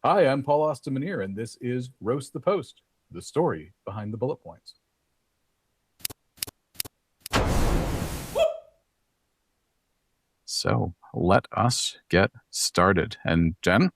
Hi, I'm Paul Austin-Manier, and this is Roast the Post, the story behind the bullet points. So let us get started. And Jen,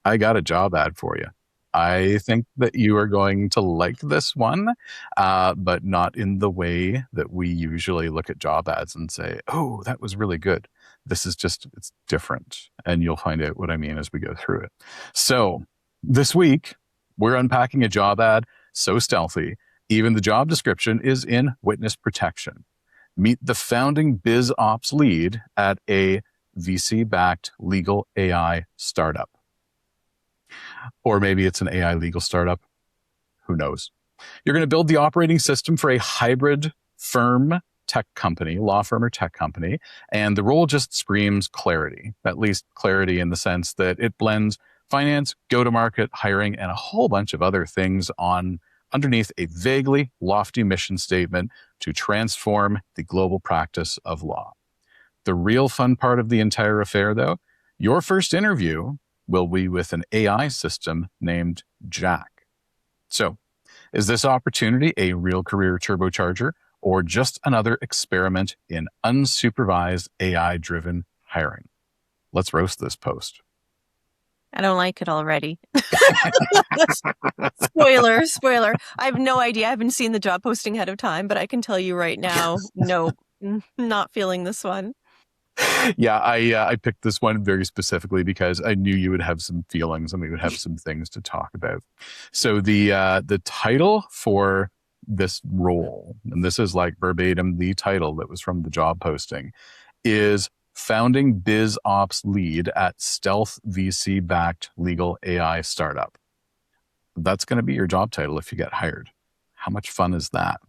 I got a job ad for you. I think that you are going to like this one, but not in the way that we usually look at job ads and say, oh, that was really good. This is just, it's different. And you'll find out what I mean as we go through it. So this week, we're unpacking a job ad so stealthy, even the job description is in witness protection. Meet the founding BizOps lead at a VC-backed legal AI startup. Or maybe it's an AI legal startup. Who knows? You're going to build the operating system for a hybrid firm tech company, law firm or tech company, and the role just screams clarity, at least clarity in the sense that it blends finance, go-to-market, hiring, and a whole bunch of other things underneath a vaguely lofty mission statement to transform the global practice of law. The real fun part of the entire affair, though, your first interview will be with an AI system named Jack. So, is this opportunity a real career turbocharger or just another experiment in unsupervised AI-driven hiring? Let's roast this post. I don't like it already. Spoiler. I have no idea. I haven't seen the job posting ahead of time, but I can tell you right now, no, not feeling this one. Yeah, I picked this one very specifically because I knew you would have some feelings and we would have some things to talk about. So the title for this role, and this is like verbatim the title that was from the job posting, is Founding BizOps Lead at Stealth VC-backed legal AI startup. That's going to be your job title if you get hired. How much fun is that?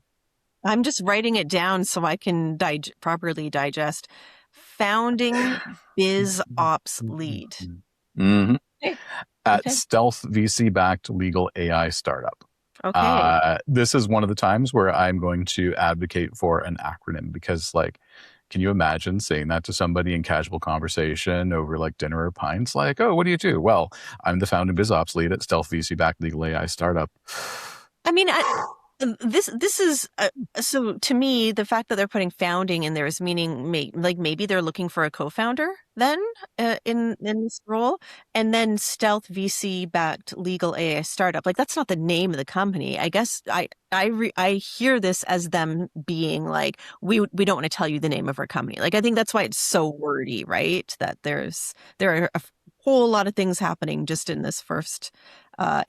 I'm just writing it down so I can properly digest. Founding BizOps Lead. Mm-hmm. Okay. At Stealth VC-backed legal AI startup. Okay. This is one of the times where I'm going to advocate for an acronym because, like, can you imagine saying that to somebody in casual conversation over like dinner or pints? Like, oh, what do you do? Well, I'm the founding BizOps lead at Stealth VC-backed legal AI startup. I mean, this is so to me, the fact that they're putting founding in there is meaning maybe they're looking for a co-founder then in this role, and then Stealth VC backed legal AI startup. Like, that's not the name of the company. I guess I hear this as them being like, we don't want to tell you the name of our company. Like, I think that's why it's so wordy, right? That there are a whole lot of things happening just in this first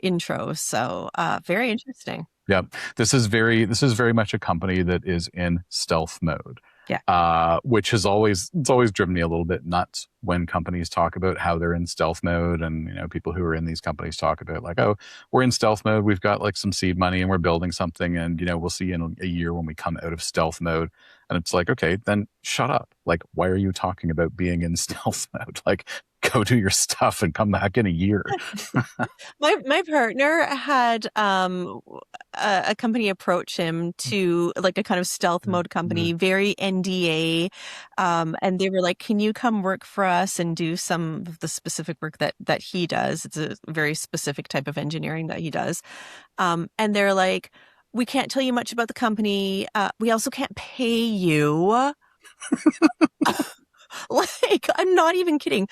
intro. So very interesting. Yeah, this is very much a company that is in stealth mode. Yeah. Which has always driven me a little bit nuts when companies talk about how they're in stealth mode, and people who are in these companies talk about like, oh, we're in stealth mode, we've got like some seed money and we're building something, and we'll see in a year when we come out of stealth mode. And it's like, okay, then shut up. Like, why are you talking about being in stealth mode? Like, go do your stuff and come back in a year. My partner had a company approach him to like a kind of stealth mode company, very NDA, and they were like, "Can you come work for us and do some of the specific work that he does? It's a very specific type of engineering that he does." And they're like, "We can't tell you much about the company. We also can't pay you." Like, I'm not even kidding.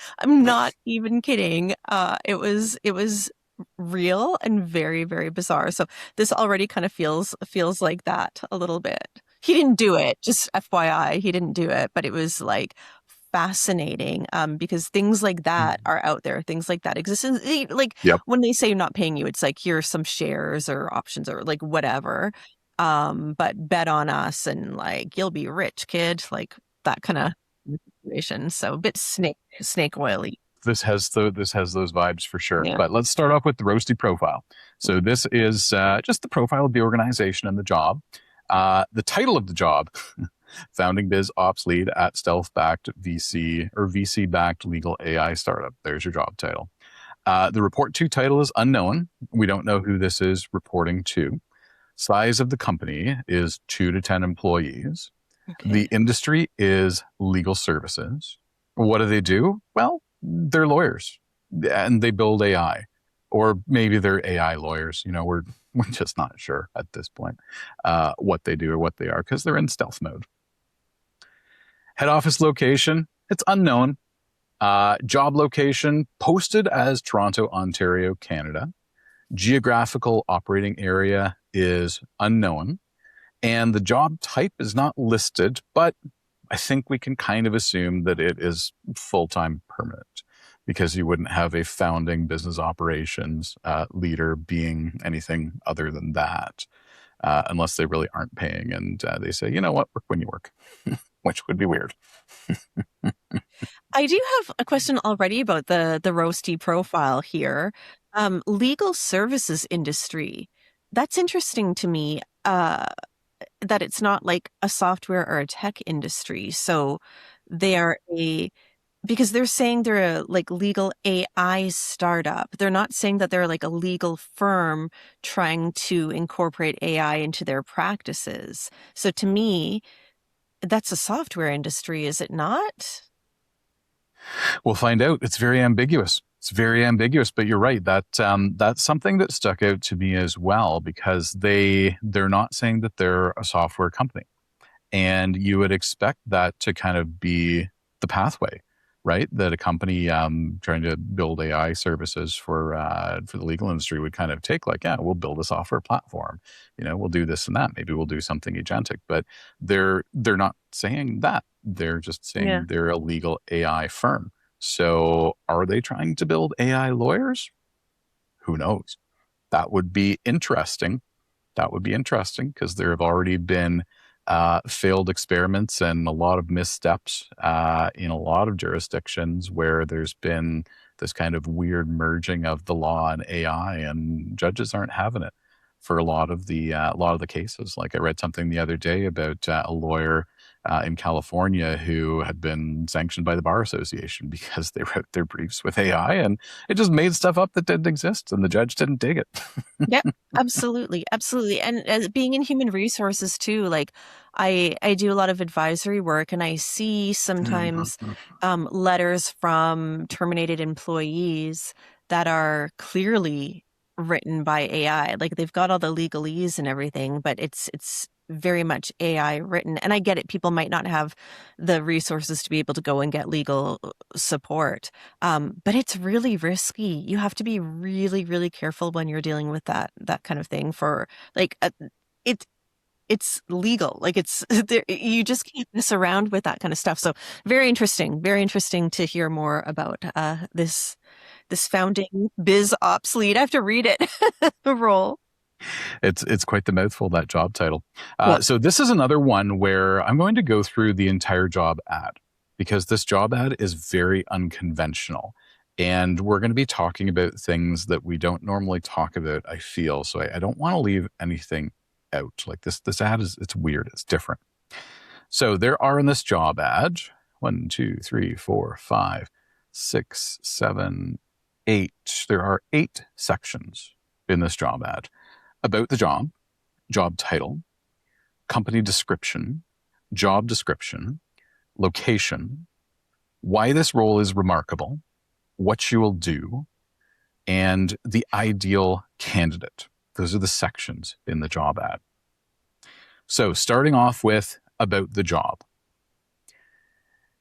It was real and very, very bizarre. So this already kind of feels like that a little bit. He didn't do it, just FYI, he didn't do it, but it was like fascinating because things like that are out there. Things like that exist. And when they say not paying you, it's like, here's some shares or options or like whatever. But bet on us and like, you'll be rich, kid. Like that kind of situation. So a bit snake oily. This has those vibes for sure. Yeah. But let's start off with the roasty profile. So this is just the profile of the organization and the job. The title of the job, Founding BizOps Lead at Stealth-backed VC-backed legal AI startup. There's your job title. The report to title is unknown. We don't know who this is reporting to. Size of the company is 2 to 10 employees. Okay. The industry is legal services. What do? Well, they're lawyers. and they build AI, or maybe they're AI lawyers. We're just not sure at this point what they do or what they are, because they're in stealth mode. Head office location, it's unknown. Job location posted as Toronto, Ontario, Canada. Geographical operating area is unknown. And the job type is not listed, but I think we can kind of assume that it is full-time permanent, because you wouldn't have a founding business operations leader being anything other than that, unless they really aren't paying and they say, you know what, work when you work, which would be weird. I do have a question already about the roasty profile here. Legal services industry. That's interesting to me, that it's not like a software or a tech industry. So they are because they're saying they're a like legal AI startup. They're not saying that they're like a legal firm trying to incorporate AI into their practices. So to me, that's a software industry, is it not? We'll find out. It's very ambiguous. It's very ambiguous, but you're right. That's something that stuck out to me as well, because they're not saying that they're a software company, and you would expect that to kind of be the pathway, right? That a company trying to build AI services for the legal industry would kind of take, like, yeah, we'll build a software platform, we'll do this and that. Maybe we'll do something agentic, but they're not saying that. They're just Yeah. saying they're a legal AI firm. So are they trying to build AI lawyers? Who knows? That would be interesting. That would be interesting, because there have already been failed experiments and a lot of missteps in a lot of jurisdictions where there's been this kind of weird merging of the law and AI, and judges aren't having it for a lot of the cases. Like, I read something the other day about a lawyer in California who had been sanctioned by the Bar Association because they wrote their briefs with AI, and it just made stuff up that didn't exist, and the judge didn't dig it. Yep, absolutely, absolutely. And as being in human resources too, like I do a lot of advisory work, and I see sometimes letters from terminated employees that are clearly written by AI. Like they've got all the legalese and everything, but it's very much AI written. And I get it, people might not have the resources to be able to go and get legal support. But it's really risky. You have to be really, really careful when you're dealing with that kind of thing. For like, it's legal. Like it's there, you just can't mess around with that kind of stuff. So very interesting. Very interesting to hear more about this founding BizOps lead. I have to read it. The role. It's quite the mouthful, that job title. Yeah. So this is another one where I'm going to go through the entire job ad, because this job ad is very unconventional. And we're going to be talking about things that we don't normally talk about, I feel. So I don't want to leave anything out. Like this ad it's weird. It's different. So there are in this job ad 1, 2, 3, 4, 5, 6, 7, 8. There are 8 sections in this job ad: about the job, job title, company description, job description, location, why this role is remarkable, what you will do, and the ideal candidate. Those are the sections in the job ad. So starting off with about the job.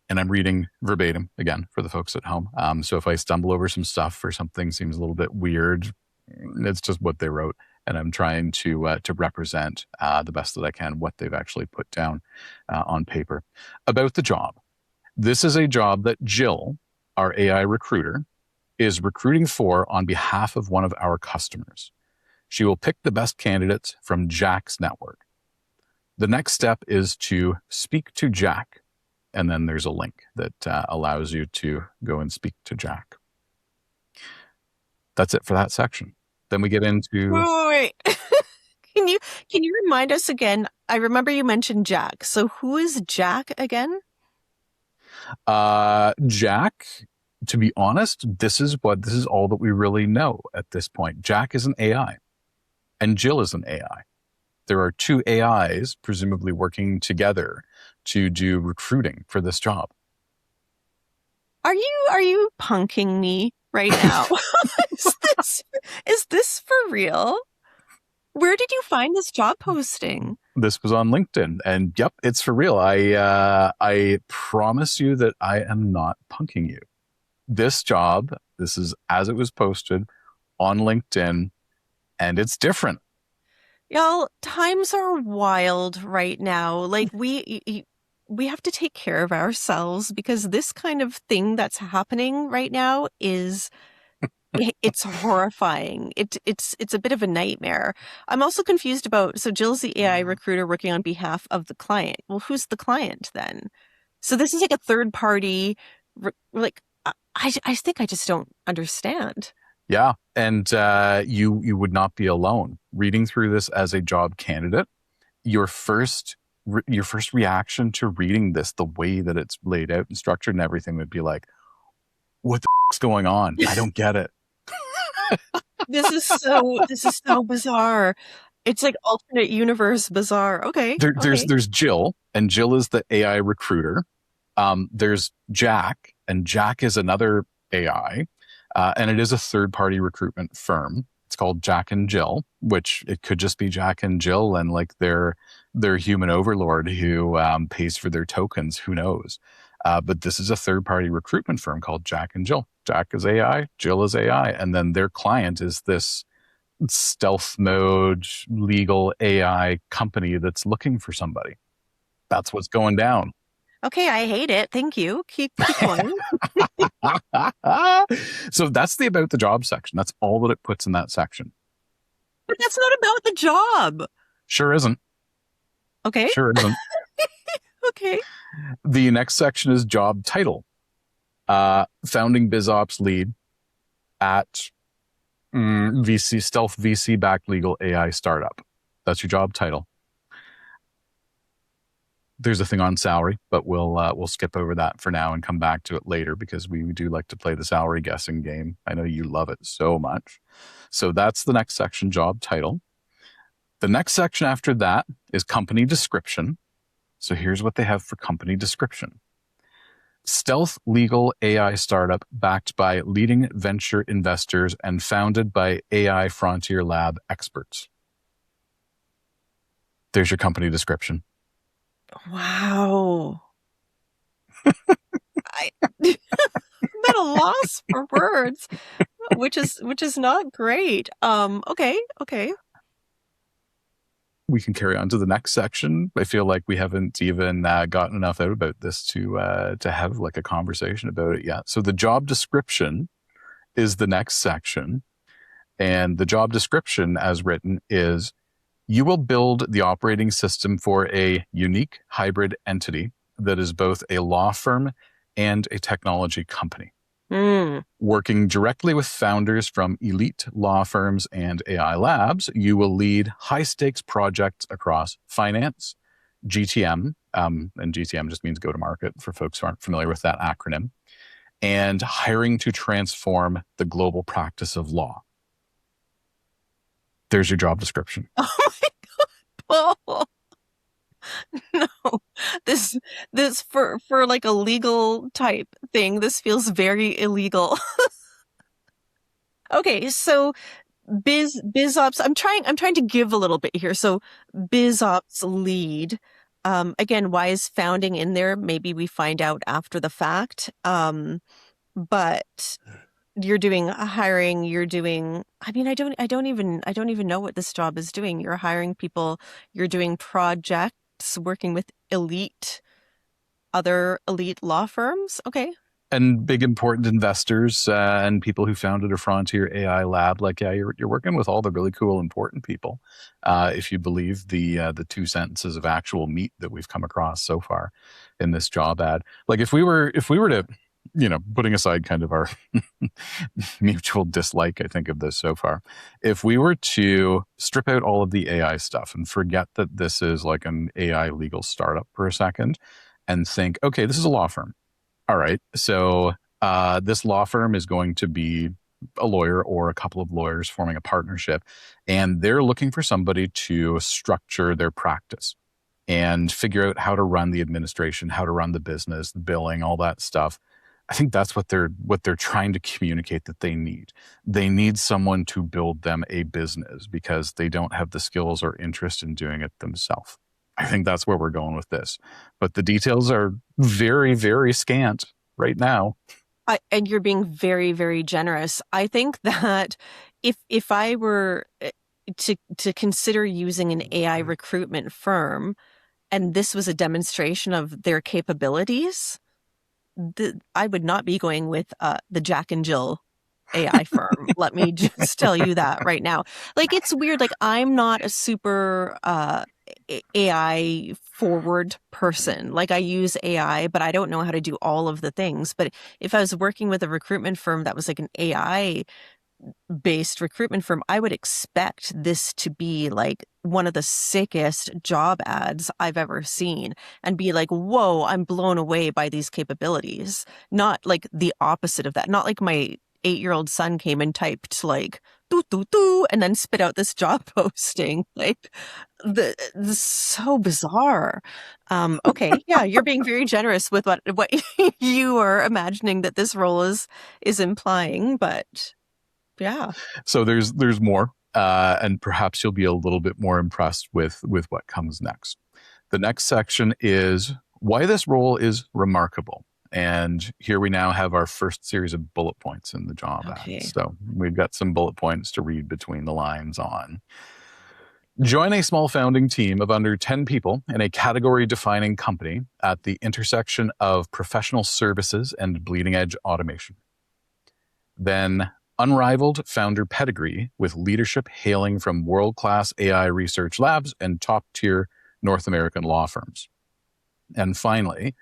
And I'm reading verbatim again for the folks at home. So if I stumble over some stuff or something seems a little bit weird, it's just what they wrote. And I'm trying to represent the best that I can what they've actually put down on paper. About the job. This is a job that Jill, our AI recruiter, is recruiting for on behalf of one of our customers. She will pick the best candidates from Jack's network. The next step is to speak to Jack, and then there's a link that allows you to go and speak to Jack. That's it for that section. Then we get into... Wait. Can you remind us again? I remember you mentioned Jack. So who is Jack again? Jack, to be honest, this is all that we really know at this point. Jack is an AI, and Jill is an AI. There are 2 AIs presumably working together to do recruiting for this job. Are you punking me right now. Is this for real? Where did you find this job posting? This was on LinkedIn, and yep, it's for real. I promise you that I am not punking you. This job, this is as it was posted on LinkedIn, and it's different. Y'all, times are wild right now. Like we have to take care of ourselves because this kind of thing that's happening right now is it's horrifying. It's a bit of a nightmare. I'm also confused about, so Jill's the AI recruiter working on behalf of the client. Well, who's the client then? So this is like a third party, like I think I just don't understand. Yeah, and you would not be alone. Reading through this as a job candidate, your first reaction to reading this, the way that it's laid out and structured and everything, would be like, "What the is going on? I don't get it." This is so bizarre. It's like alternate universe bizarre. Okay. There's Jill, and Jill is the AI recruiter. There's Jack, and Jack is another AI, and it is a third-party recruitment firm. It's called Jack and Jill, which it could just be Jack and Jill and like their human overlord who pays for their tokens. Who knows? But this is a third-party recruitment firm called Jack and Jill. Jack is AI, Jill is AI, and then their client is this stealth mode legal AI company that's looking for somebody. That's what's going down. Okay, I hate it. Thank you. Keep going. So that's the about the job section. That's all that it puts in that section. But that's not about the job. Sure isn't. Okay. Sure isn't. Okay. The next section is job title. Founding BizOps Lead at VC, stealth VC-backed legal AI startup. That's your job title. There's a thing on salary, but we'll skip over that for now and come back to it later because we do like to play the salary guessing game. I know you love it so much. So that's the next section, job title. The next section after that is company description. So here's what they have for company description. Stealth legal AI startup backed by leading venture investors and founded by AI frontier lab experts. There's your company description. Wow. I'm at a loss for words, which is not great. Okay. We can carry on to the next section. I feel like we haven't even gotten enough out about this to have like a conversation about it yet. So the job description is the next section. And the job description as written is, you will build the operating system for a unique hybrid entity that is both a law firm and a technology company. Working directly with founders from elite law firms and AI labs, you will lead high-stakes projects across finance, GTM, and GTM just means go-to-market for folks who aren't familiar with that acronym, and hiring to transform the global practice of law. There's your job description. Oh my God, Paul. No, this for like a legal type thing, this feels very illegal. Okay, so BizOps, I'm trying to give a little bit here. So BizOps lead. Again, why is founding in there? Maybe we find out after the fact. But you're doing hiring, you're doing, I mean, I don't even know what this job is doing. You're hiring people, you're doing projects, working with other elite law firms. Okay. And big important investors and people who founded a frontier AI lab. Like, yeah, you're working with all the really cool, important people. If you believe the 2 sentences of actual meat that we've come across so far in this job ad. Like if we were to, putting aside kind of our mutual dislike, I think, of this so far, if we were to strip out all of the AI stuff and forget that this is like an AI legal startup for a second and think, okay, this is a law firm. All right, so this law firm is going to be a lawyer or a couple of lawyers forming a partnership, and they're looking for somebody to structure their practice and figure out how to run the administration, how to run the business, the billing, all that stuff. I think that's what they're trying to communicate that they need. They need someone to build them a business because they don't have the skills or interest in doing it themselves. I think that's where we're going with this. But the details are very, very scant right now. And you're being very, very generous. I think that if I were to consider using an AI recruitment firm, and this was a demonstration of their capabilities, I would not be going with the Jack and Jill AI firm. Let me just tell you that right now. Like, it's weird. Like, I'm not a super AI forward person. Like, I use AI, but I don't know how to do all of the things. But if I was working with a recruitment firm that was like an AI based recruitment firm, I would expect this to be like one of the sickest job ads I've ever seen and be like, whoa, I'm blown away by these capabilities. Not like the opposite of that. Not like my 8-year-old son came and typed like, doo, doo, doo, and then spit out this job posting. Like, so bizarre. Okay. Yeah. You're being very generous with what you are imagining that this role is implying, but yeah. So there's more, and perhaps you'll be a little bit more impressed with what comes next. The next section is why this role is remarkable. And here we now have our first series of bullet points in the job ad. Okay. So we've got some bullet points to read between the lines on. Join a small founding team of under 10 people in a category-defining company at the intersection of professional services and bleeding-edge automation. Then unrivaled founder pedigree with leadership hailing from world-class AI research labs and top-tier North American law firms. And finally,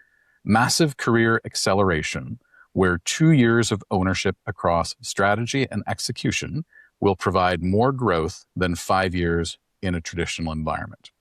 massive career acceleration, where 2 years of ownership across strategy and execution will provide more growth than 5 years in a traditional environment.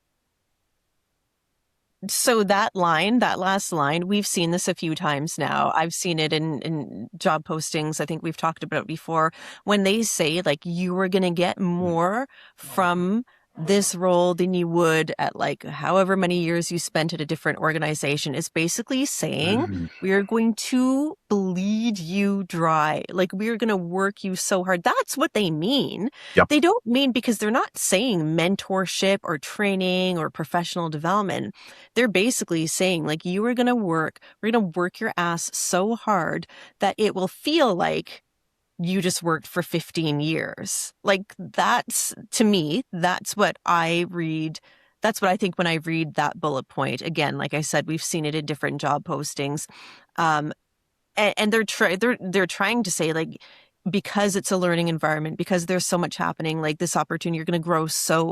So that last line, we've seen this a few times now. I've seen it in job postings. I think we've talked about it before. When they say like you are going to get more from this role than you would at like however many years you spent at a different organization, it's basically saying we are going to bleed you dry. Like, we are going to work you so hard. That's what they mean. Yep. They don't mean, because they're not saying mentorship or training or professional development. They're basically saying like we're going to work your ass so hard that it will feel like you just worked for 15 years. Like, that's, to me, that's what I read. That's what I think when I read that bullet point. Again, like I said, we've seen it in different job postings. And they're trying to say, like, because it's a learning environment, because there's so much happening, like this opportunity, you're going to grow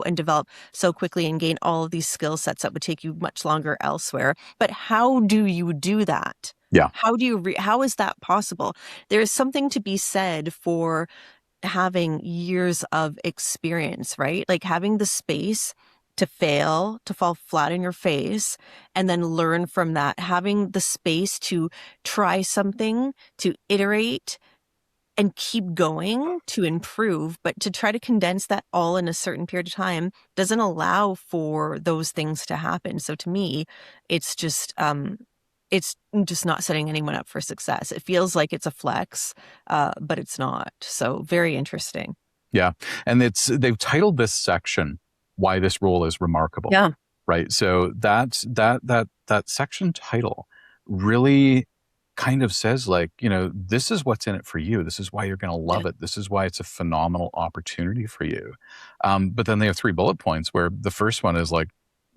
and develop so quickly and gain all of these skill sets that would take you much longer elsewhere. But how do you do that? Yeah. How is that possible? There is something to be said for having years of experience, right? Like having the space to fail, to fall flat on your face, and then learn from that. Having the space to try something, to iterate, and keep going to improve, but to try to condense that all in a certain period of time doesn't allow for those things to happen. So to me, it's just not setting anyone up for success. It feels like it's a flex, but it's not. So very interesting. Yeah. And they've titled this section "Why This Role is Remarkable." Yeah. Right. So that section title really kind of says, like, this is what's in it for you. This is why you're going to love it. This is why it's a phenomenal opportunity for you. But then they have 3 bullet points where the first one is like,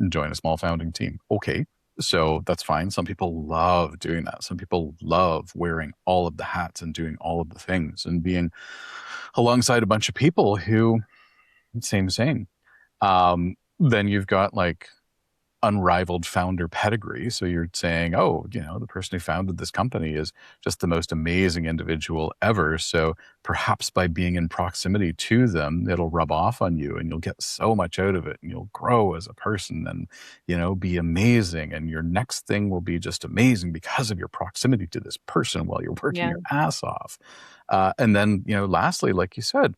join a small founding team. Okay. So that's fine. Some people love doing that. Some people love wearing all of the hats and doing all of the things and being alongside a bunch of people who same. Then you've got like unrivaled founder pedigree. So you're saying, oh, the person who founded this company is just the most amazing individual ever. So perhaps by being in proximity to them, it'll rub off on you and you'll get so much out of it and you'll grow as a person and, be amazing. And your next thing will be just amazing because of your proximity to this person while you're working your ass off. And then, lastly, like you said,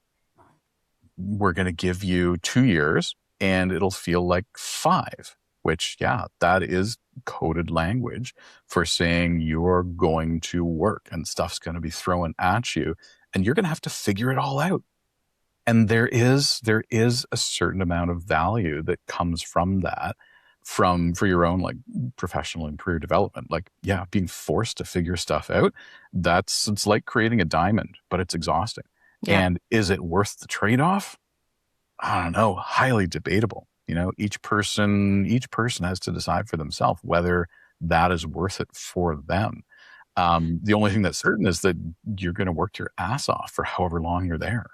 we're going to give you 2 years and it'll feel like 5. which, yeah, that is coded language for saying you're going to work and stuff's going to be thrown at you and you're going to have to figure it all out. And there is a certain amount of value that comes from that, from for your own like professional and career development. Like, yeah, being forced to figure stuff out, it's like creating a diamond, but it's exhausting. Yeah. And is it worth the trade-off? I don't know, highly debatable. Each person has to decide for themselves whether that is worth it for them. The only thing that's certain is that you're going to work your ass off for however long you're there.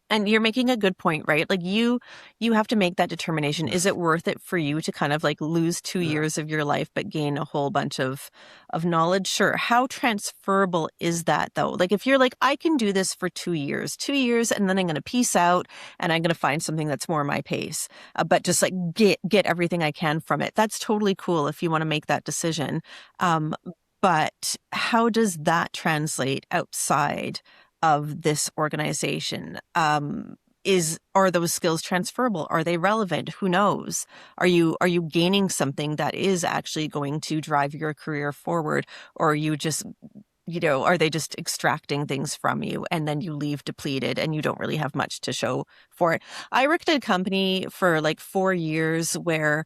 And you're making a good point, right? Like you have to make that determination. Is it worth it for you to kind of like lose 2 years of your life, but gain a whole bunch of knowledge? Sure. How transferable is that though? Like if you're like, I can do this for 2 years, and then I'm going to peace out and I'm going to find something that's more my pace, but just like get everything I can from it. That's totally cool if you want to make that decision. But how does that translate outside of this organization? Are those skills transferable? Are they relevant? Who knows? Are you gaining something that is actually going to drive your career forward? Or are you just, are they just extracting things from you and then you leave depleted and you don't really have much to show for it? I worked at a company for like 4 years where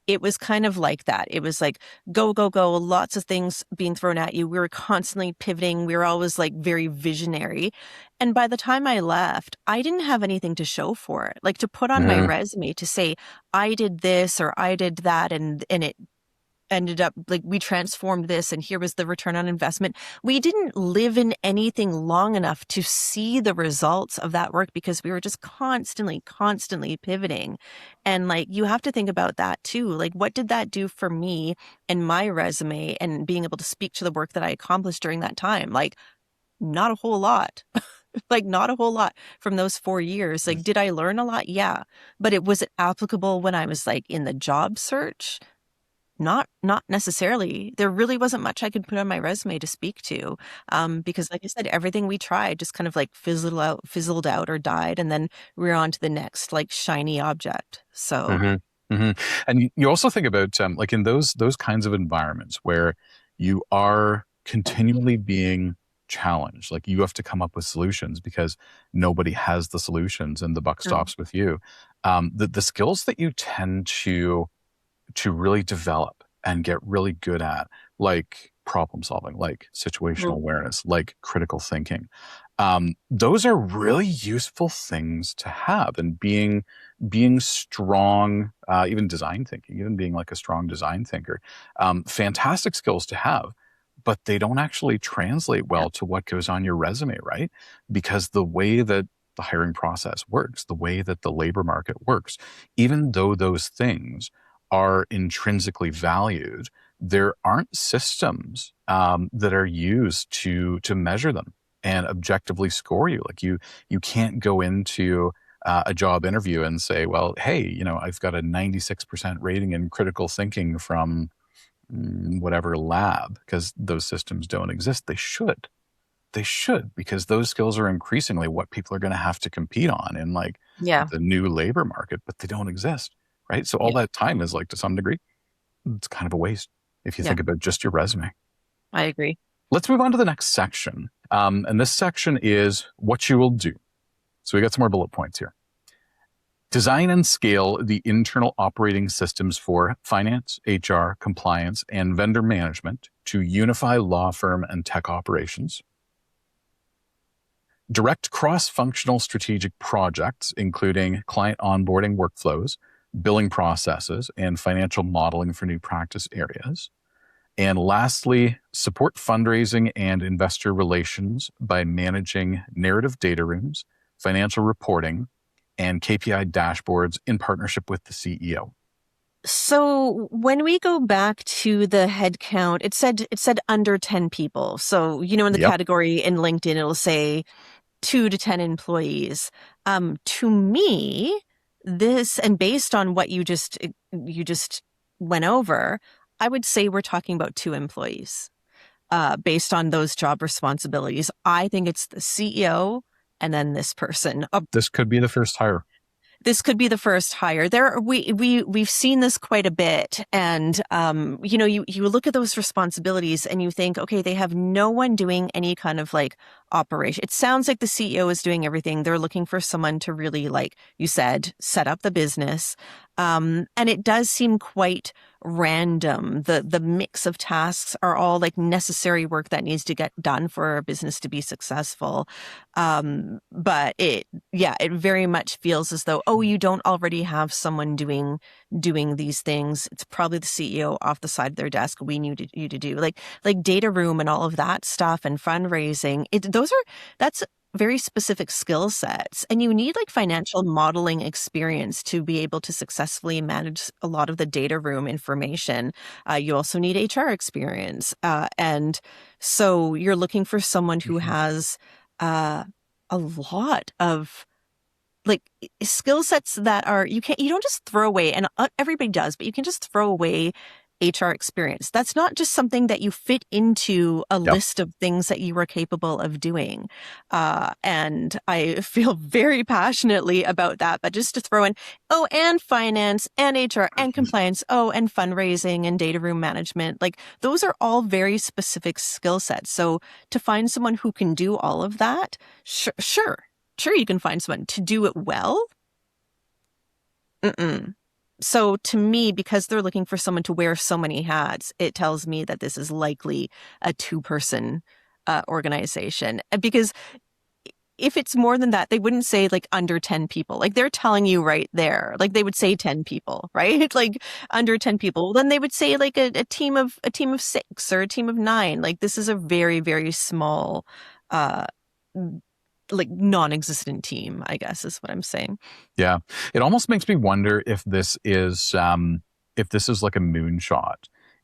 it was kind of like that. It was like go, go, go, lots of things being thrown at you. We were constantly pivoting. We were always like very visionary. And by the time I left, I didn't have anything to show for it. Like to put on my Mhm. resume to say, I did this or I did that, and it ended up like we transformed this and here was the return on investment. We didn't live in anything long enough to see the results of that work because we were just constantly pivoting. And like you have to think about that too. Like what did that do for me and my resume and being able to speak to the work that I accomplished during that time? Like not a whole lot. Like not a whole lot from those 4 years. Like did I learn a lot? Yeah. But it was applicable when I was like in the job search? Not necessarily. There really wasn't much I could put on my resume to speak to, because like I said, everything we tried just kind of like fizzled out or died, and then we're on to the next like shiny object. So hmm hmm And you also think about like in those kinds of environments where you are continually being challenged, like you have to come up with solutions because nobody has the solutions and the buck true. stops with you. The skills that you tend to really develop and get really good at, like problem solving, like situational Mm. awareness, like critical thinking. Those are really useful things to have, and being strong, even design thinking, even being like a strong design thinker, fantastic skills to have. But they don't actually translate Yeah. well to what goes on your resume, right? Because the way that the hiring process works, the way that the labor market works, even though those things are intrinsically valued, there aren't systems that are used to measure them and objectively score you. Like you can't go into a job interview and say, well, hey, I've got a 96% rating in critical thinking from whatever lab, because those systems don't exist. They should, because those skills are increasingly what people are going to have to compete on in like Yeah. the new labor market, but they don't exist, right? So all Yeah. that time is like, to some degree, it's kind of a waste if you Yeah. think about just your resume. I agree. Let's move on to the next section. And this section is what you will do. So we got some more bullet points here. Design and scale the internal operating systems for finance, HR, compliance, and vendor management to unify law firm and tech operations. Direct cross-functional strategic projects, including client onboarding workflows, billing processes, and financial modeling for new practice areas. And lastly, support fundraising and investor relations by managing narrative data rooms, financial reporting, and KPI dashboards in partnership with the CEO. So when we go back to the head count, it said under 10 people. So, in the Yep. category in LinkedIn, it'll say 2 to 10 employees. To me, this, and based on what you just went over, I would say we're talking about 2 employees. Based on those job responsibilities, I think it's the CEO and then this person. This could be the first hire. this could be the first hire. We've seen this quite a bit. And, you look at those responsibilities and you think, okay, they have no one doing any kind of like operation. It sounds like the CEO is doing everything. They're looking for someone to really, like you said, set up the business. And it does seem quite random. The mix of tasks are all like necessary work that needs to get done for a business to be successful. But it very much feels as though, oh, you don't already have someone doing these things. It's probably the CEO off the side of their desk. We need you to do like data room and all of that stuff and fundraising. That's very specific skill sets, and you need like financial modeling experience to be able to successfully manage a lot of the data room information. You also need HR experience, and so you're looking for someone who has a lot of like skill sets that are you don't just throw away, and everybody does, but you can just throw away HR experience. That's not just something that you fit into a Yep. list of things that you are capable of doing. And I feel very passionately about that. But just to throw in, oh, and finance and HR and compliance, oh, and fundraising and data room management, like those are all very specific skill sets. So to find someone who can do all of that, sure, you can find someone to do it well. Mm-mm. So to me, because they're looking for someone to wear so many hats, it tells me that this is likely a 2-person organization. Because if it's more than that, they wouldn't say like under 10 people. Like they're telling you right there, like they would say 10 people, right? Like under 10 people. Then they would say like a team of 6 or a team of 9. Like this is a very, very small, like non-existent team, I guess is what I'm saying. Yeah. It almost makes me wonder if this is like a moonshot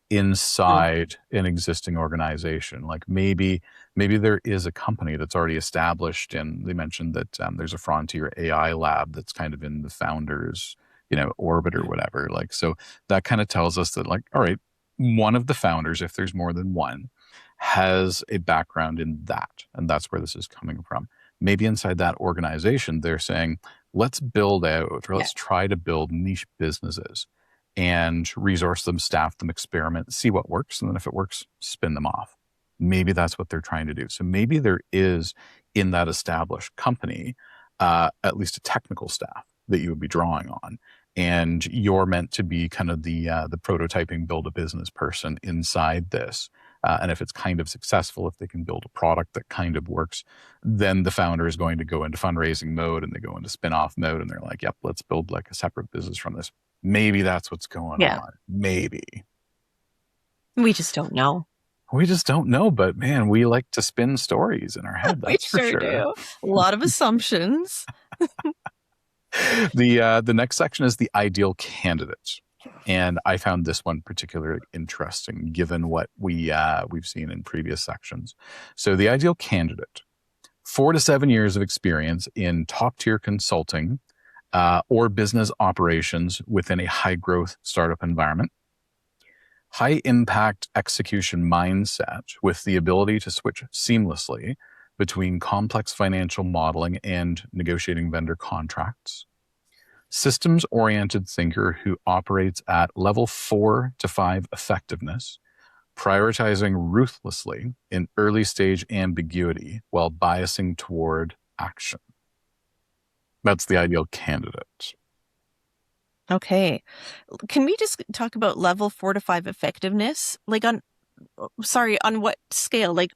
inside an existing organization. Like maybe there is a company that's already established, and they mentioned that there's a frontier AI lab that's kind of in the founders, orbit or whatever. Like, so that kind of tells us that, like, all right, one of the founders, if there's more than one, has a background in that, and that's where this is coming from. Maybe inside that organization, they're saying, let's build out, or let's try to build niche businesses and resource them, staff them, experiment, see what works. And then if it works, spin them off. Maybe that's what they're trying to do. So maybe there is in that established company, at least a technical staff that you would be drawing on. And you're meant to be kind of the prototyping, build a business person inside this. And if it's kind of successful, if they can build a product that kind of works, then the founder is going to go into fundraising mode and they go into spin-off mode and they're like, yep, let's build like a separate business from this. Maybe that's what's going on. Maybe. We just don't know. We just don't know, but man, we like to spin stories in our head. That's we for sure. Do. A lot of assumptions. The next section is the ideal candidate. And I found this one particularly interesting, given what we've seen in previous sections. So the ideal candidate, 4 to 7 years of experience in top-tier consulting or business operations within a high-growth startup environment, high-impact execution mindset with the ability to switch seamlessly between complex financial modeling and negotiating vendor contracts, systems-oriented thinker who operates at level 4 to 5 effectiveness, prioritizing ruthlessly in early-stage ambiguity while biasing toward action. That's the ideal candidate. Okay. Can we just talk about level 4 to 5 effectiveness? Like on what scale? Like,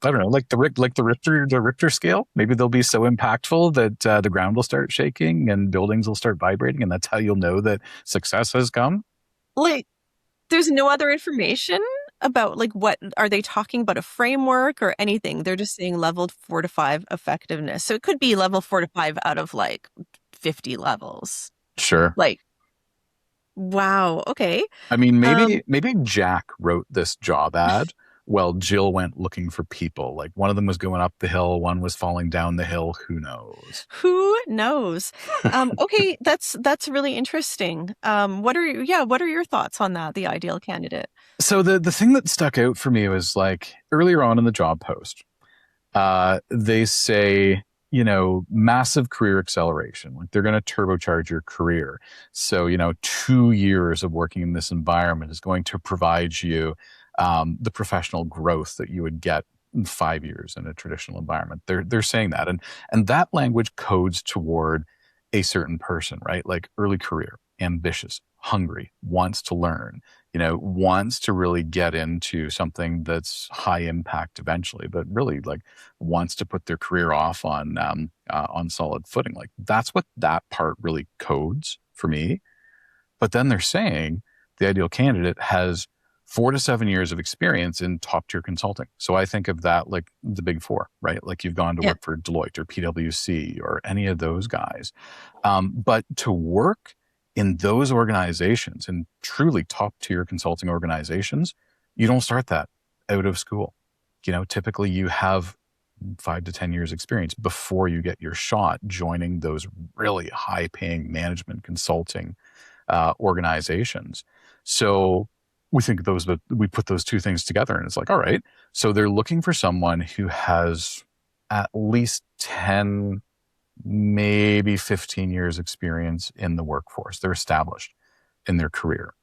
I don't know, like the Richter scale. Maybe they'll be so impactful that the ground will start shaking and buildings will start vibrating, and that's how you'll know that success has come. Like, there's no other information about like what are they talking about, a framework or anything? They're just saying level 4 to 5 effectiveness. So it could be level 4 to 5 out of like 50 levels. Sure. Like, wow. Okay. I mean, maybe Jack wrote this job ad while Jill went looking for people. Like one of them was going up the hill, one was falling down the hill. Who knows? Who knows? Okay, that's really interesting. What are your thoughts on that? The ideal candidate. So the thing that stuck out for me was like earlier on in the job post, they say, massive career acceleration. Like they're going to turbocharge your career. So, 2 years of working in this environment is going to provide you the professional growth that you would get in 5 years in a traditional environment. They're saying that, and that language codes toward a certain person, right? Like early career, ambitious, hungry, wants to learn, wants to really get into something that's high impact eventually, but really like wants to put their career off on solid footing. Like that's what that part really codes for me. But then they're saying the ideal candidate has 4 to 7 years of experience in top tier consulting. So I think of that like the big four, right? Like you've gone to Yeah. work for Deloitte or PwC or any of those guys. But to work in those organizations, in truly top tier consulting organizations, you don't start that out of school. Typically you have 5 to 10 years experience before you get your shot joining those really high paying management consulting organizations. So we put those two things together and it's like, all right, so they're looking for someone who has at least 10, maybe 15 years experience in the workforce. They're established in their career,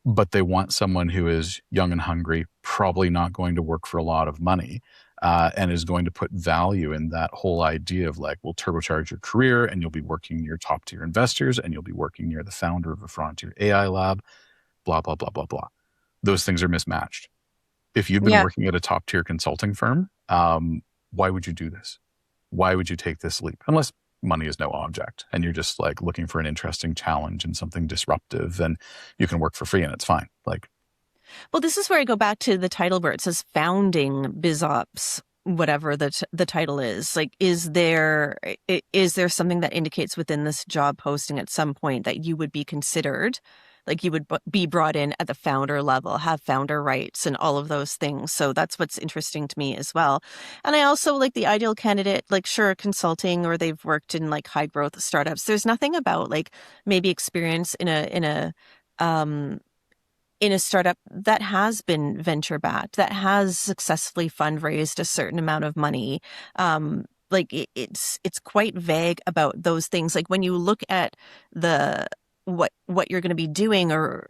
but they want someone who is young and hungry, probably not going to work for a lot of money, and is going to put value in that whole idea of like, we'll turbocharge your career and you'll be working near top tier investors and you'll be working near the founder of a frontier AI lab, blah, blah, blah, blah, blah. Those things are mismatched. If you've been Yeah. working at a top tier consulting firm, why would you do this? Why would you take this leap? Unless money is no object and you're just like looking for an interesting challenge and something disruptive, and you can work for free and it's fine. Like, Well, this is where I go back to the title where it says Founding BizOps, whatever the title is. Like, is there something that indicates within this job posting at some point that you would be considered, like you would be brought in at the founder level, have founder rights and all of those things? So that's what's interesting to me as well. And I also like the ideal candidate, like sure, consulting, or they've worked in like high growth startups. There's nothing about like maybe experience um in a startup that has been venture backed, that has successfully fundraised a certain amount of money. It's quite vague about those things. Like when you look at the what you're going to be doing, or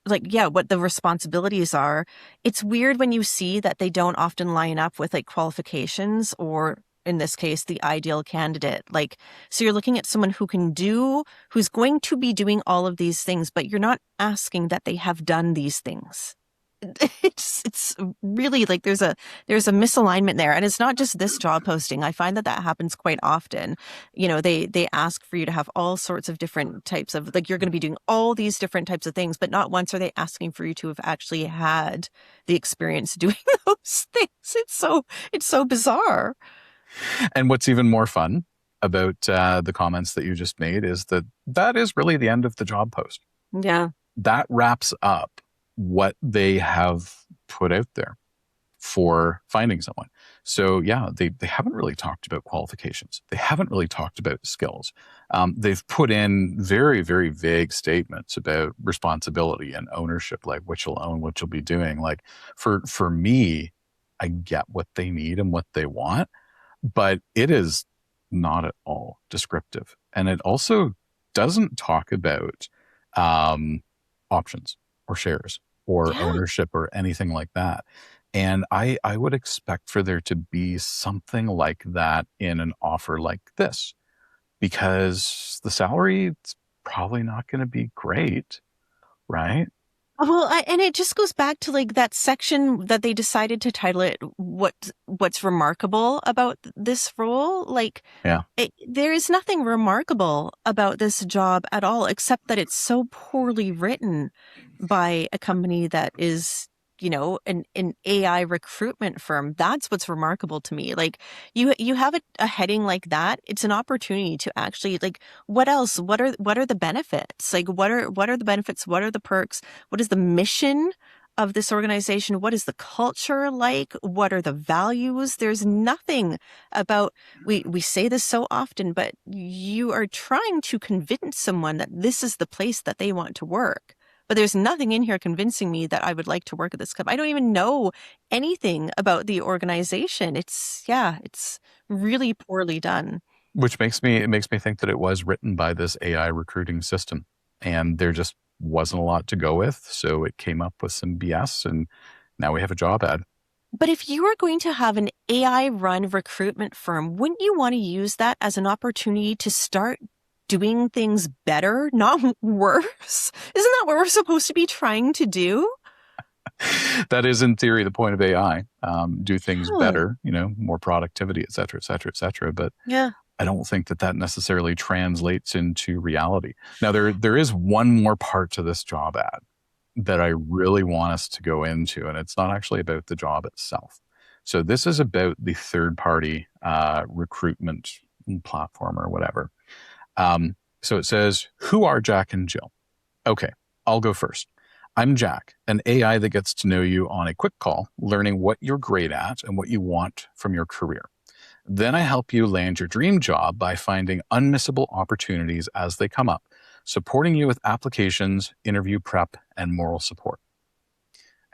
like, yeah, what the responsibilities are, it's weird when you see that they don't often line up with like qualifications, or in this case, the ideal candidate. Like, so you're looking at someone who's going to be doing all of these things, but you're not asking that they have done these things. It's really like there's a misalignment there, and it's not just this job posting. I find that happens quite often. They ask for you to have all sorts of different types of, like, you're going to be doing all these different types of things, but not once are they asking for you to have actually had the experience doing those things. It's so bizarre. and what's even more fun about the comments that you just made is that is really the end of the job post. Yeah. That wraps up what they have put out there for finding someone. So yeah, they haven't really talked about qualifications. They haven't really talked about skills. They've put in very, very vague statements about responsibility and ownership, like what you'll own, what you'll be doing. Like for me, I get what they need and what they want, but it is not at all descriptive. And it also doesn't talk about options or shares or Yeah. ownership or anything like that. And I would expect for there to be something like that in an offer like this, because the salary is probably not going to be great, right? Well, and it just goes back to like that section that they decided to title it what's remarkable about this role. Like, Yeah. there is nothing remarkable about this job at all, except that it's so poorly written by a company that is, an AI recruitment firm. That's what's remarkable to me. Like, you have a heading like that. It's an opportunity to actually, like, what else? What are the benefits? Like, what are the benefits? What are the perks? What is the mission of this organization? What is the culture like? What are the values? There's nothing about, we say this so often, but you are trying to convince someone that this is the place that they want to work. but there's nothing in here convincing me that I would like to work at this company. I don't even know anything about the organization. It's really poorly done. Which makes me think that it was written by this AI recruiting system, and there just wasn't a lot to go with, so it came up with some BS, and now we have a job ad. But if you were going to have an AI-run recruitment firm, wouldn't you want to use that as an opportunity to start doing things better, not worse? Isn't that what we're supposed to be trying to do? That is, in theory, the point of AI. Do things Yeah. better, more productivity, et cetera, et cetera, et cetera. But Yeah. I don't think that necessarily translates into reality. Now, there is one more part to this job ad that I really want us to go into, and it's not actually about the job itself. So this is about the third-party recruitment platform or whatever. So it says, who are Jack and Jill? Okay, I'll go first. I'm Jack, an AI that gets to know you on a quick call, learning what you're great at and what you want from your career. Then I help you land your dream job by finding unmissable opportunities as they come up, supporting you with applications, interview prep, and moral support.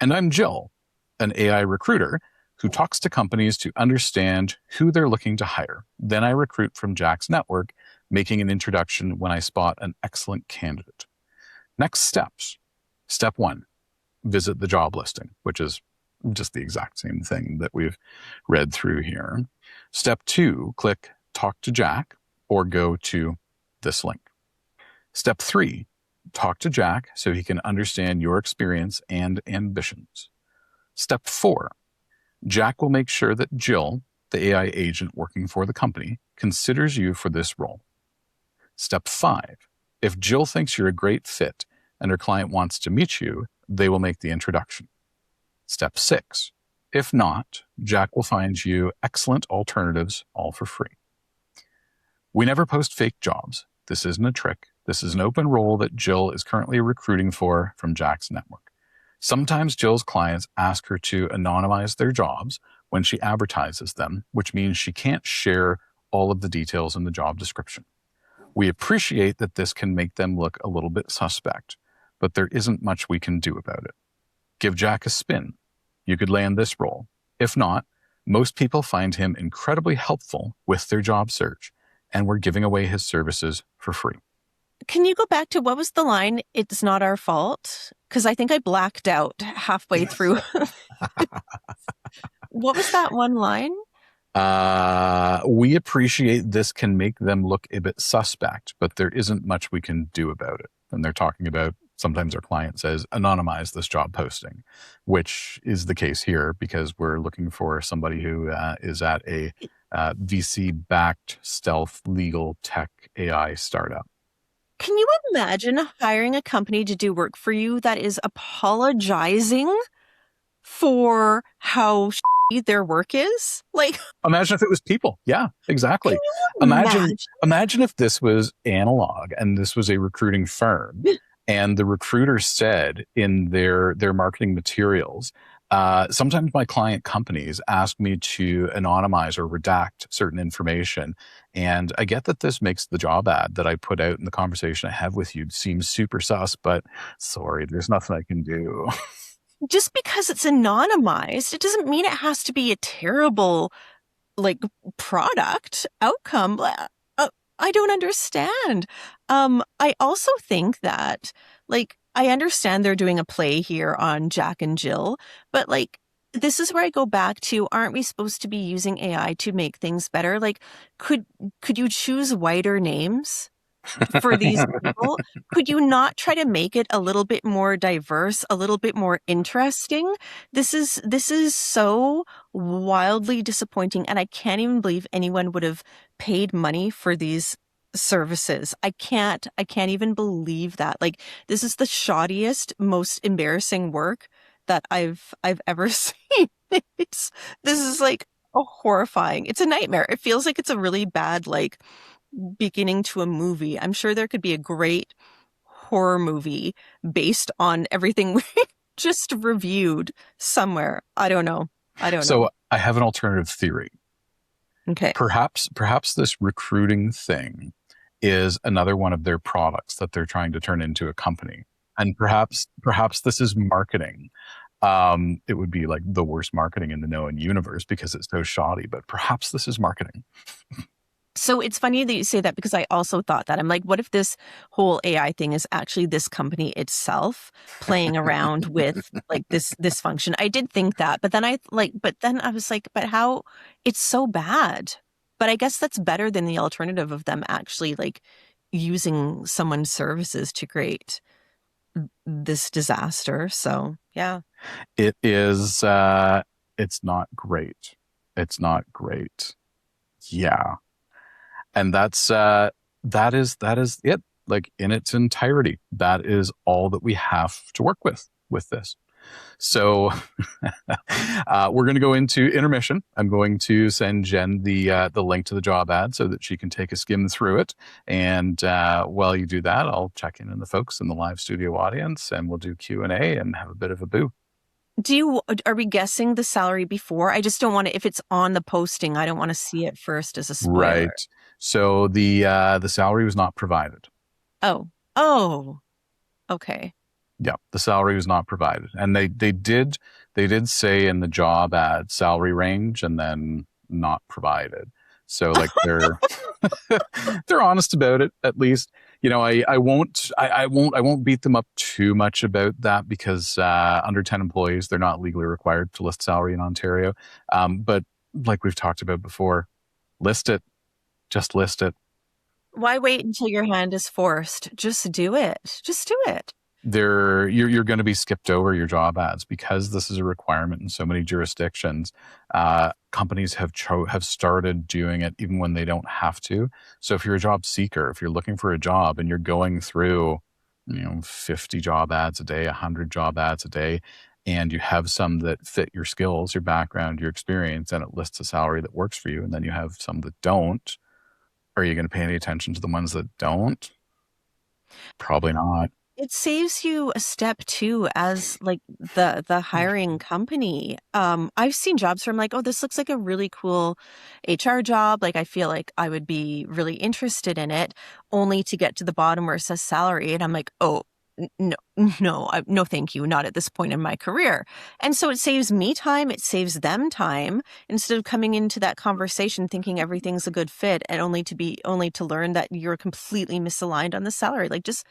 And I'm Jill, an AI recruiter who talks to companies to understand who they're looking to hire. Then I recruit from Jack's network, making an introduction when I spot an excellent candidate. Next steps. Step 1, visit the job listing, which is just the exact same thing that we've read through here. Step 2, click Talk to Jack or go to this link. Step 3, talk to Jack so he can understand your experience and ambitions. Step 4, Jack will make sure that Jill, the AI agent working for the company, considers you for this role. Step 5, if Jill thinks you're a great fit and her client wants to meet you, they will make the introduction. Step 6, if not, Jack will find you excellent alternatives, all for free. We never post fake jobs. This isn't a trick. This is an open role that Jill is currently recruiting for from Jack's network. Sometimes Jill's clients ask her to anonymize their jobs when she advertises them, which means she can't share all of the details in the job description. We appreciate that this can make them look a little bit suspect, but there isn't much we can do about it. Give Jack a spin. You could land this role. If not, most people find him incredibly helpful with their job search, and we're giving away his services for free. Can you go back to what was the line? It's not our fault? Because I think I blacked out halfway through. What was that one line? We appreciate this can make them look a bit suspect, but there isn't much we can do about it. And they're talking about, sometimes our client says, anonymize this job posting, which is the case here because we're looking for somebody who is at a VC-backed stealth legal tech AI startup. Can you imagine hiring a company to do work for you that is apologizing for how shitty their work is? Like, imagine if it was people. Yeah, exactly. Imagine if this was analog and this was a recruiting firm and the recruiter said in their marketing materials, sometimes my client companies ask me to anonymize or redact certain information. And I get that this makes the job ad that I put out in the conversation I have with you seem super sus, but sorry, there's nothing I can do. Just because it's anonymized, it doesn't mean it has to be a terrible, product outcome. I don't understand. I also think that, I understand they're doing a play here on Jack and Jill, but this is where I go back to, aren't we supposed to be using AI to make things better? Could you choose whiter names for these people? Could you not try to make it a little bit more diverse, a little bit more interesting? This is so wildly disappointing, and I can't even believe anyone would have paid money for these services. I can't even believe that. This is the shoddiest, most embarrassing work that I've ever seen. This is horrifying. It's a nightmare. It feels like it's a really bad beginning to a movie. I'm sure there could be a great horror movie based on everything we just reviewed somewhere. I don't know. So I have an alternative theory. Okay. Perhaps this recruiting thing is another one of their products that they're trying to turn into a company. And perhaps this is marketing. It would be like the worst marketing in the known universe because it's so shoddy, but perhaps this is marketing. So it's funny that you say that because I also thought that. I'm like, what if this whole AI thing is actually this company itself playing around with like this function? I did think that, but then I was like, but how it's so bad. But I guess that's better than the alternative of them actually like using someone's services to create this disaster. So yeah. It is it's not great. It's not great. Yeah. And that is it, like in its entirety. That is all that we have to work with this. So we're going to go into intermission. I'm going to send Jen the link to the job ad so that she can take a skim through it. And while you do that, I'll check in on the folks in the live studio audience, and we'll do Q&A and have a bit of a boo. Are we guessing the salary before? I just don't want to, if it's on the posting, I don't want to see it first as a spoiler. Right. So the salary was not provided. Oh, okay. Yeah, the salary was not provided, and they did say in the job ad salary range, and then not provided. So like they're honest about it, at least. You know, I won't beat them up too much about that because under 10 employees, they're not legally required to list salary in Ontario. But like we've talked about before, list it, just list it. Why wait until your hand is forced? Just do it. Just do it. You're going to be skipped over your job ads because this is a requirement in so many jurisdictions. Companies have started doing it even when they don't have to. So if you're a job seeker, if you're looking for a job and you're going through, 50 job ads a day, 100 job ads a day, and you have some that fit your skills, your background, your experience, and it lists a salary that works for you, and then you have some that don't, are you going to pay any attention to the ones that don't? Probably not. It saves you a step too as like the hiring company. I've seen jobs where I'm like, oh, this looks like a really cool HR job. Like I feel like I would be really interested in it, only to get to the bottom where it says salary. And I'm like, oh, no, thank you. Not at this point in my career. And so it saves me time. It saves them time instead of coming into that conversation thinking everything's a good fit and only to learn that you're completely misaligned on the salary. Like just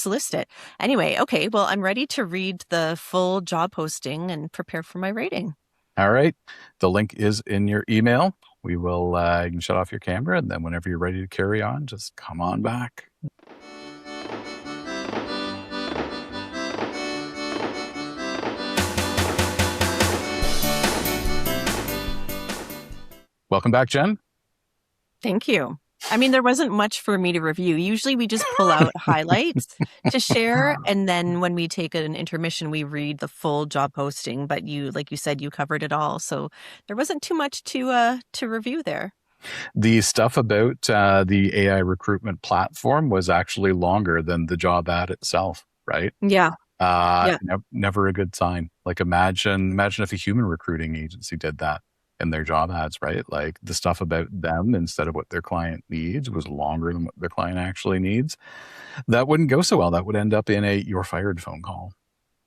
list it. Anyway, okay. Well, I'm ready to read the full job posting and prepare for my rating. All right. The link is in your email. We will, you can shut off your camera, and then whenever you're ready to carry on, just come on back. Welcome back, Jen. Thank you. I mean, there wasn't much for me to review. Usually we just pull out highlights to share. And then when we take an intermission, we read the full job posting. But like you said, you covered it all. So there wasn't too much to review there. The stuff about the AI recruitment platform was actually longer than the job ad itself, right? Yeah. Never a good sign. Like imagine if a human recruiting agency did that in their job ads, right? Like the stuff about them instead of what their client needs was longer than what their client actually needs. That wouldn't go so well. That would end up in a "you're fired" phone call.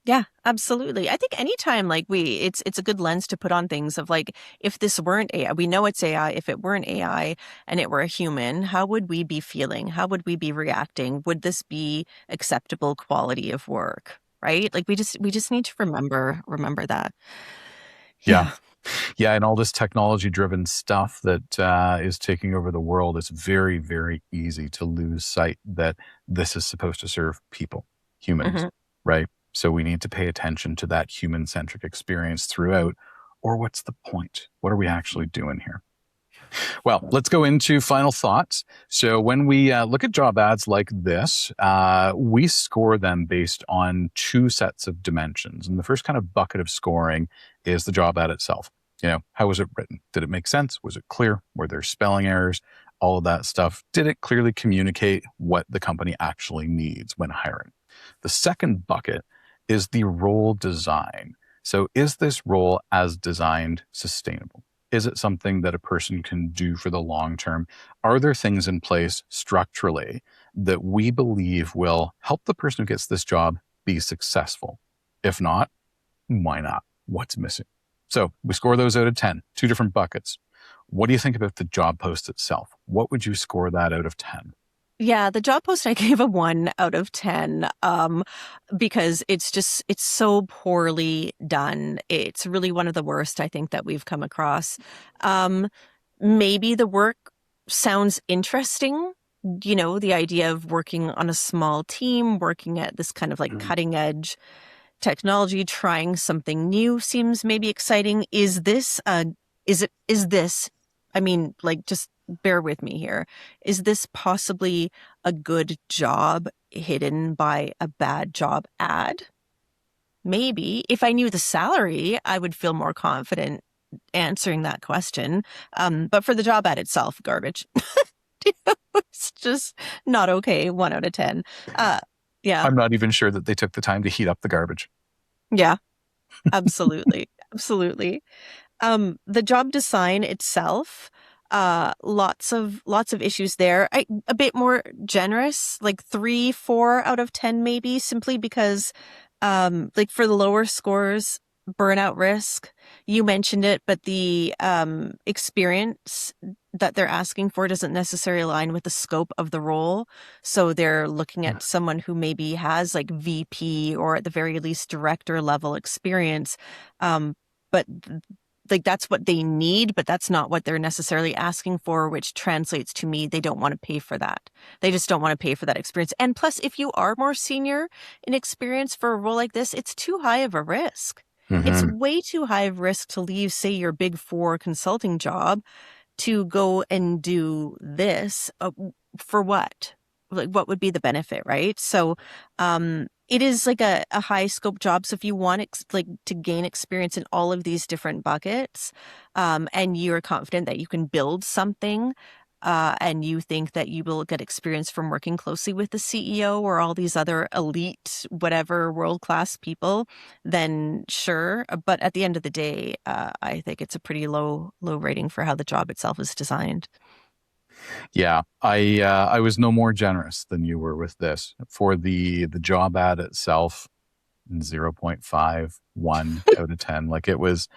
Yeah, absolutely. I think anytime like it's a good lens to put on things of like, if this weren't AI, we know it's AI. If it weren't AI and it were a human, how would we be feeling? How would we be reacting? Would this be acceptable quality of work? Right? Like we just need to remember that. Yeah. Yeah, and all this technology-driven stuff that is taking over the world, it's very, very easy to lose sight that this is supposed to serve people, humans, right? So we need to pay attention to that human-centric experience throughout, or what's the point? What are we actually doing here? Well, let's go into final thoughts. So when we look at job ads like this, we score them based on two sets of dimensions. And the first kind of bucket of scoring is the job ad itself. How was it written? Did it make sense? Was it clear? Were there spelling errors? All of that stuff. Did it clearly communicate what the company actually needs when hiring? The second bucket is the role design. So is this role as designed sustainable? Is it something that a person can do for the long term? Are there things in place structurally that we believe will help the person who gets this job be successful? If not, why not? What's missing? So we score those out of 10, 2 different buckets. What do you think about the job post itself? What would you score that out of 10? Yeah, the job post I gave a 1 out of 10 because it's so poorly done. It's really one of the worst I think that we've come across. Maybe the work sounds interesting. The idea of working on a small team, working at this kind of like cutting edge technology, trying something new seems maybe exciting. Is this I mean, like, just bear with me here. Is this possibly a good job hidden by a bad job ad? Maybe. If I knew the salary, I would feel more confident answering that question. But for the job ad itself, garbage. It's just not okay. 1 out of 10. Yeah. I'm not even sure that they took the time to heat up the garbage. Yeah, absolutely. Absolutely. The job design itself, lots of issues there. A bit more generous, like 3, 4 out of 10, maybe, simply because, like for the lower scores, burnout risk, you mentioned it, but the experience that they're asking for doesn't necessarily align with the scope of the role. So they're looking at someone who maybe has like VP or at the very least director level experience. But like that's what they need, but that's not what they're necessarily asking for, which translates to me, they don't want to pay for that. They just don't want to pay for that experience. And plus, if you are more senior in experience for a role like this, it's too high of a risk. It's way too high of risk to leave, say, your Big Four consulting job to go and do this. For what? Like, what would be the benefit, right? So, it is like a high scope job. So if you want like to gain experience in all of these different buckets, and you're confident that you can build something, and you think that you will get experience from working closely with the CEO or all these other elite, whatever, world-class people, then sure. But at the end of the day, I think it's a pretty low rating for how the job itself is designed. Yeah, I was no more generous than you were with this. For the job ad itself, 0.51 out of 10. Like it was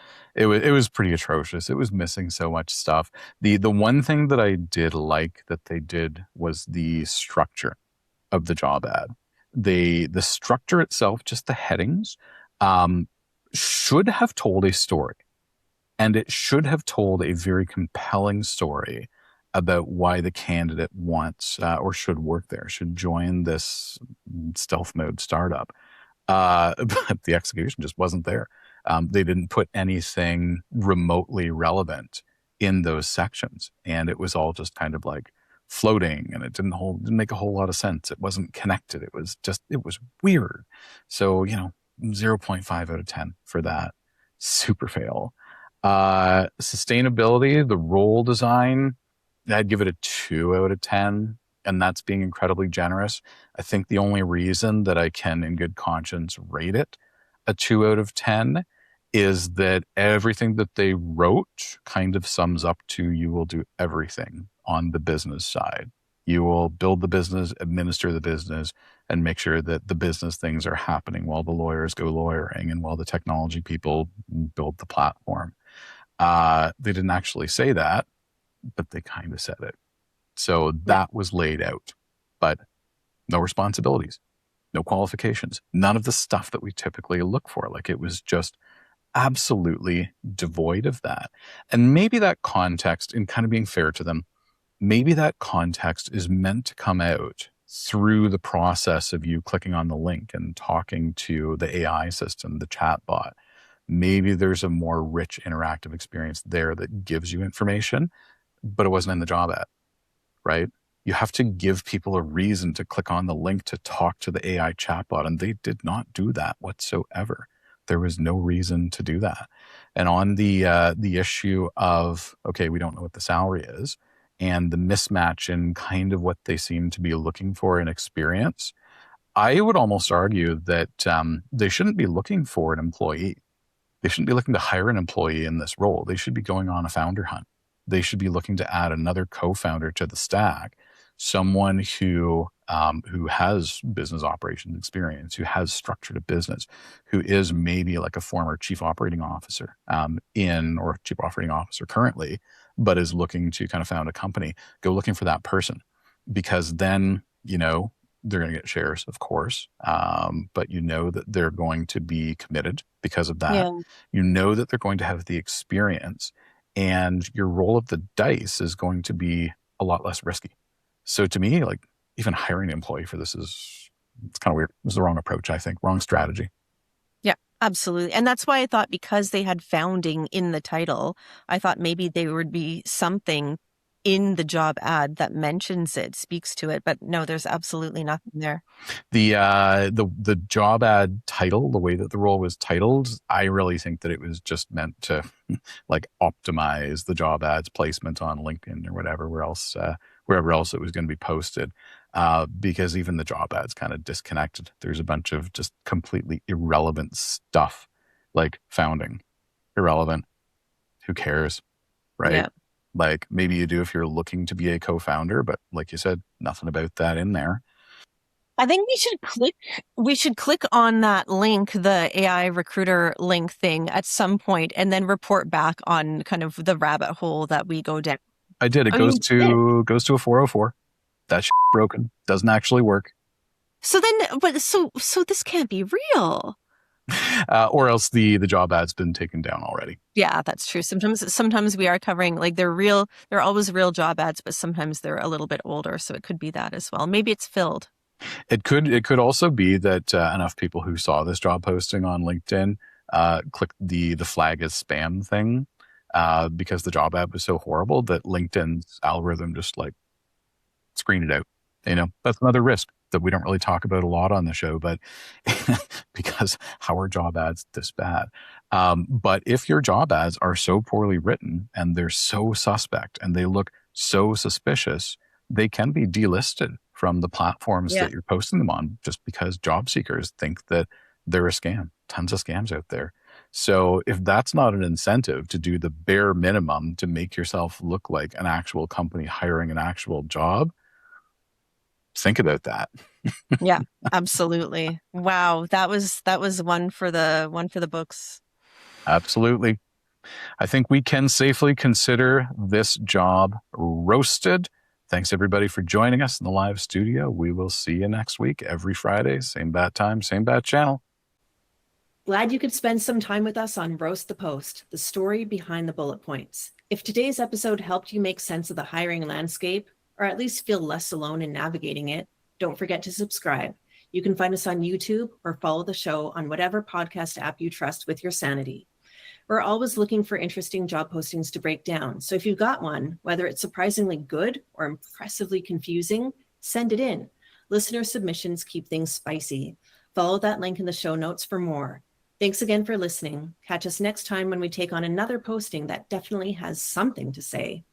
pretty atrocious. It was missing so much stuff. The one thing that I did like that they did was the structure of the job ad. The structure itself, just the headings, should have told a story. And it should have told a very compelling story about why the candidate wants or should work there, should join this stealth mode startup. But the execution just wasn't there. They didn't put anything remotely relevant in those sections. And it was all just kind of like floating, and it didn't make a whole lot of sense. It wasn't connected. It was weird. So, 0.5 out of 10 for that. Super fail. Sustainability, the role design, I'd give it a 2 out of 10, and that's being incredibly generous. I think the only reason that I can, in good conscience, rate it a 2 out of 10 is that everything that they wrote kind of sums up to you will do everything on the business side. You will build the business, administer the business, and make sure that the business things are happening while the lawyers go lawyering and while the technology people build the platform. They didn't actually say that, but they kind of said it. So that was laid out, but no responsibilities, no qualifications, none of the stuff that we typically look for. Like it was just absolutely devoid of that. And maybe that context, in kind of being fair to them, maybe that context is meant to come out through the process of you clicking on the link and talking to the AI system, the chatbot. Maybe there's a more rich interactive experience there that gives you information, but it wasn't in the job ad, right? You have to give people a reason to click on the link to talk to the AI chatbot, and they did not do that whatsoever. There was no reason to do that. And on the issue of, okay, we don't know what the salary is, and the mismatch in kind of what they seem to be looking for in experience, I would almost argue that they shouldn't be looking for an employee. They shouldn't be looking to hire an employee in this role. They should be going on a founder hunt. They should be looking to add another co-founder to the stack, someone who who has business operations experience, who has structured a business, who is maybe like a former chief operating officer or chief operating officer currently, but is looking to kind of found a company, go looking for that person, because then, they're going to get shares, of course, but that they're going to be committed because of that. Yeah. That they're going to have the experience, and your roll of the dice is going to be a lot less risky. So to me, like, even hiring an employee for this it's kind of weird. It's the wrong approach, I think. Wrong strategy. Yeah, absolutely. And that's why I thought, because they had founding in the title, I thought maybe there would be something in the job ad that mentions it, speaks to it. But no, there's absolutely nothing there. The job ad title, the way that the role was titled, I really think that it was just meant to like optimize the job ad's placement on LinkedIn or wherever else it was going to be posted. Because even the job ad's kind of disconnected. There's a bunch of just completely irrelevant stuff, like founding, irrelevant. Who cares, right? Yeah. Like, maybe you do if you're looking to be a co-founder, but like you said, nothing about that in there. I think we should click on that link, the AI recruiter link thing, at some point, and then report back on kind of the rabbit hole that we go down. I did. It Oh, goes you did? to a 404. That broken. Doesn't actually work. So then, but so this can't be real. Or else the job ad's been taken down already. Yeah, that's true. Sometimes we are covering, like, they're always real job ads, but sometimes they're a little bit older, so it could be that as well. Maybe it's filled. It could also be that enough people who saw this job posting on LinkedIn clicked the flag as spam thing because the job ad was so horrible that LinkedIn's algorithm just like screened it out. That's another risk that we don't really talk about a lot on the show, but because how are job ads this bad? But if your job ads are so poorly written and they're so suspect and they look so suspicious, they can be delisted from the platforms Yeah. that you're posting them on, just because job seekers think that they're a scam. Tons of scams out there. So if that's not an incentive to do the bare minimum to make yourself look like an actual company hiring an actual job, think about that. Yeah, absolutely. Wow, that was one for the books. Absolutely. I think we can safely consider this job roasted. Thanks everybody for joining us in the live studio. We will see you next week, every Friday, same bat time, same bat channel. Glad you could spend some time with us on Roast the Post, the story behind the bullet points. If today's episode helped you make sense of the hiring landscape, or at least feel less alone in navigating it, don't forget to subscribe. You can find us on YouTube or follow the show on whatever podcast app you trust with your sanity. We're always looking for interesting job postings to break down. So if you've got one, whether it's surprisingly good or impressively confusing, send it in. Listener submissions keep things spicy. Follow that link in the show notes for more. Thanks again for listening. Catch us next time when we take on another posting that definitely has something to say.